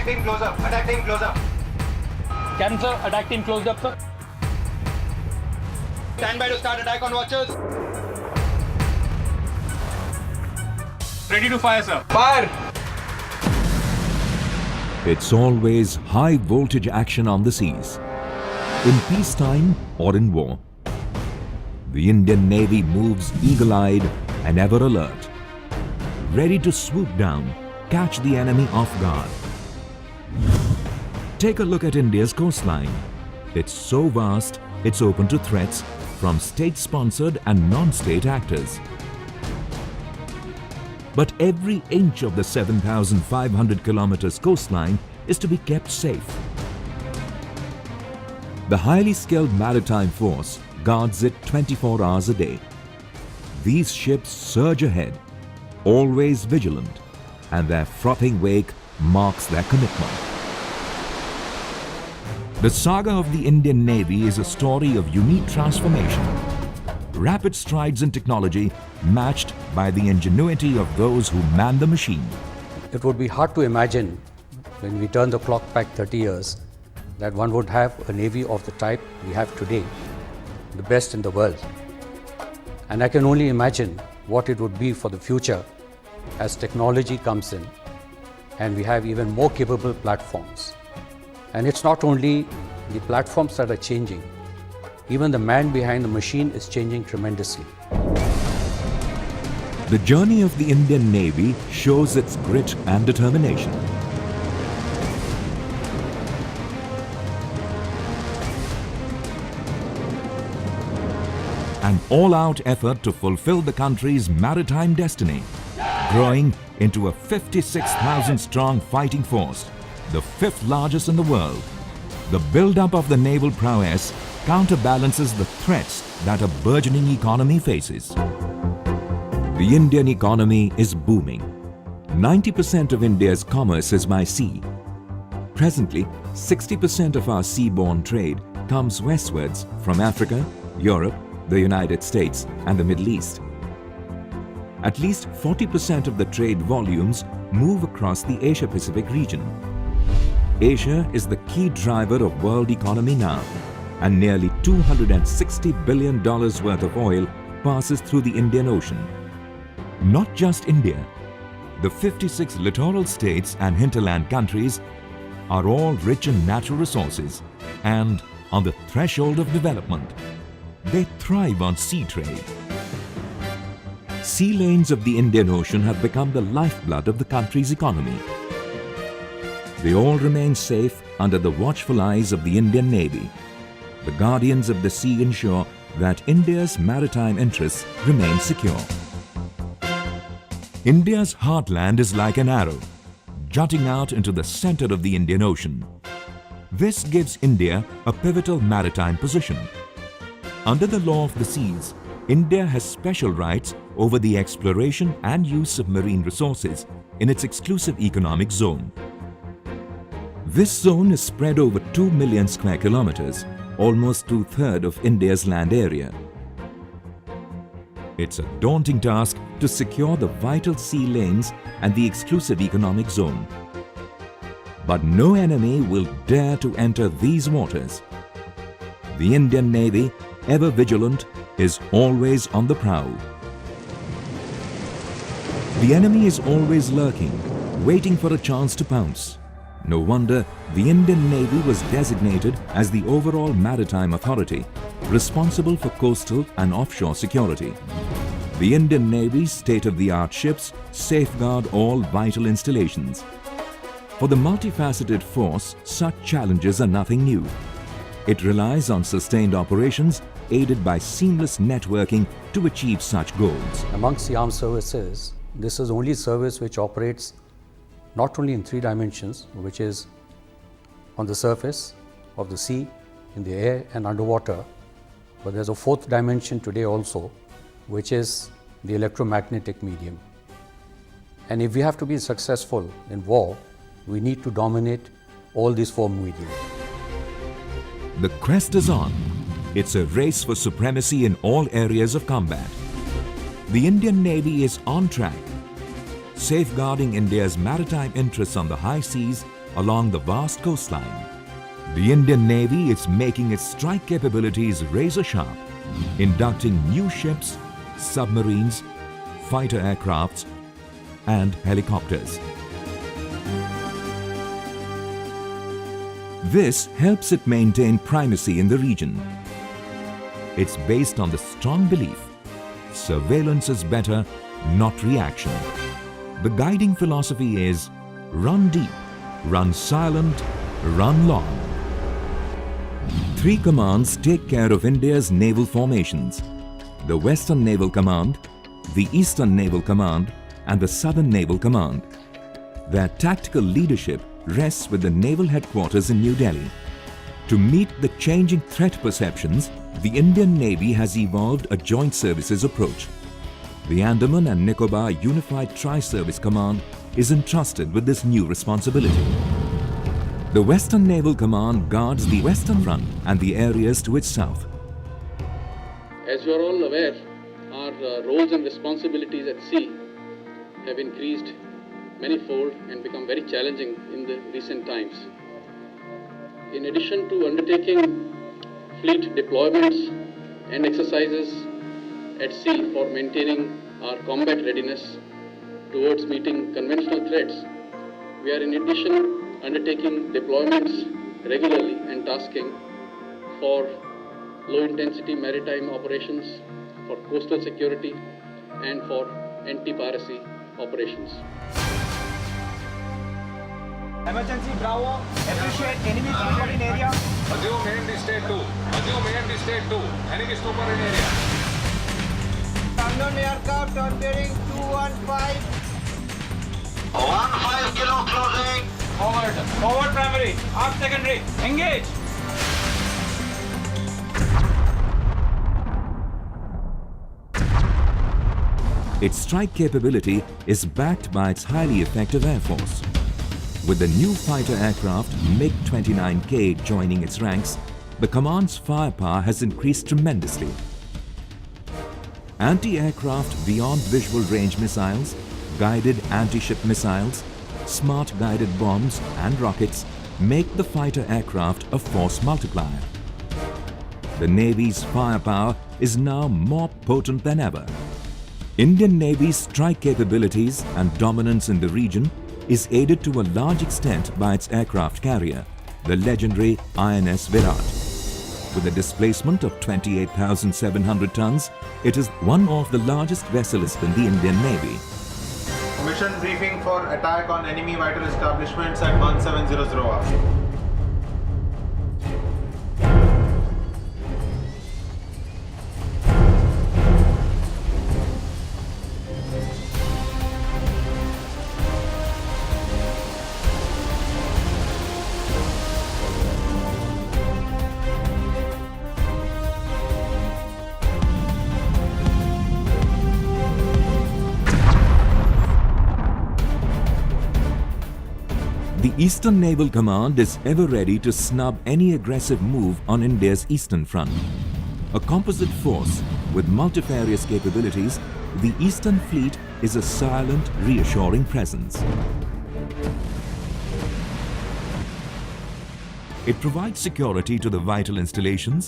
Attack team close up. Attack team close up. Captain sir, attack team closed up sir. Stand by to start attack on watchers. Ready to fire sir. Fire! It's always high voltage action on the seas. In peacetime or in war, the Indian Navy moves eagle-eyed and ever alert, ready to swoop down, catch the enemy off guard. Take a look at India's coastline. It's so vast, it's open to threats from state-sponsored and non-state actors. But every inch of the 7,500 kilometers coastline is to be kept safe. The highly skilled maritime force guards it 24 hours a day. These ships surge ahead, always vigilant, and their frothing wake marks their commitment. The saga of the Indian Navy is a story of unique transformation. Rapid strides in technology matched by the ingenuity of those who man the machine. It would be hard to imagine when we turn the clock back 30 years that one would have a navy of the type we have today, the best in the world. And I can only imagine what it would be for the future as technology comes in and we have even more capable platforms. And it's not only the platforms that are changing, even the man behind the machine is changing tremendously. The journey of the Indian Navy shows its grit and determination. An all-out effort to fulfill the country's maritime destiny, growing into a 56,000-strong fighting force, the fifth largest in the world. The build-up of the naval prowess counterbalances the threats that a burgeoning economy faces. The Indian economy is booming. 90% of India's commerce is by sea. Presently, 60% of our seaborne trade comes westwards from Africa, Europe, the United States and the Middle East. At least 40% of the trade volumes move across the Asia-Pacific region. Asia is the key driver of world economy now, and nearly $260 billion worth of oil passes through the Indian Ocean. Not just India, the 56 littoral states and hinterland countries are all rich in natural resources and on the threshold of development. They thrive on sea trade. Sea lanes of the Indian Ocean have become the lifeblood of the country's economy. They all remain safe under the watchful eyes of the Indian Navy. The guardians of the sea ensure that India's maritime interests remain secure. India's heartland is like an arrow, jutting out into the center of the Indian Ocean. This gives India a pivotal maritime position. Under the law of the seas, India has special rights over the exploration and use of marine resources in its exclusive economic zone. This zone is spread over 2 million square kilometers, almost two-thirds of India's land area. It's a daunting task to secure the vital sea lanes and the exclusive economic zone. But no enemy will dare to enter these waters. The Indian Navy, ever vigilant, is always on the prowl. The enemy is always lurking, waiting for a chance to pounce. No wonder the Indian Navy was designated as the overall maritime authority, responsible for coastal and offshore security. The Indian Navy's state-of-the-art ships safeguard all vital installations. For the multifaceted force, such challenges are nothing new. It relies on sustained operations aided by seamless networking to achieve such goals. Amongst the armed services, this is the only service which operates not only in 3 dimensions, which is on the surface of the sea, in the air and underwater, but there's a 4th dimension today also, which is the electromagnetic medium. And if we have to be successful in war, we need to dominate all these 4 medium. The quest is on. It's a race for supremacy in all areas of combat. The Indian Navy is on track, safeguarding India's maritime interests on the high seas along the vast coastline. The Indian Navy is making its strike capabilities razor sharp, inducting new ships, submarines, fighter aircrafts, and helicopters. This helps it maintain primacy in the region. It's based on the strong belief: surveillance is better, not reaction. The guiding philosophy is run deep, run silent, run long. 3 commands take care of India's naval formations: the Western Naval Command, the Eastern Naval Command, and the Southern Naval Command. Their tactical leadership rests with the naval headquarters in New Delhi. To meet the changing threat perceptions, the Indian Navy has evolved a joint services approach. The Andaman and Nicobar Unified Tri-Service Command is entrusted with this new responsibility. The Western Naval Command guards the Western Front and the areas to its south. As you are all aware, our roles and responsibilities at sea have increased manifold and become very challenging in the recent times. In addition to undertaking fleet deployments and exercises at sea for maintaining our combat readiness towards meeting conventional threats, we are in addition undertaking deployments regularly and tasking for low-intensity maritime operations, for coastal security, and for anti-piracy operations. Emergency Bravo, appreciate enemy trooper in area. Assume AMD state 2. Assume AMD state 2. Enemy trooper in area. Unknown aircraft on bearing 215. 15 kilo closing. Forward. Forward primary. Aft secondary. Engage. Its strike capability is backed by its highly effective air force. With the new fighter aircraft MiG-29K joining its ranks, the command's firepower has increased tremendously. Anti-aircraft beyond visual range missiles, guided anti-ship missiles, smart guided bombs and rockets make the fighter aircraft a force multiplier. The Navy's firepower is now more potent than ever. Indian Navy's strike capabilities and dominance in the region is aided to a large extent by its aircraft carrier, the legendary INS Virat. With a displacement of 28,700 tons, it is one of the largest vessels in the Indian Navy. Mission briefing for attack on enemy vital establishments at 1700 hour. The Eastern Naval Command is ever ready to snub any aggressive move on India's eastern front. A composite force with multifarious capabilities, the Eastern Fleet is a silent, reassuring presence. It provides security to the vital installations,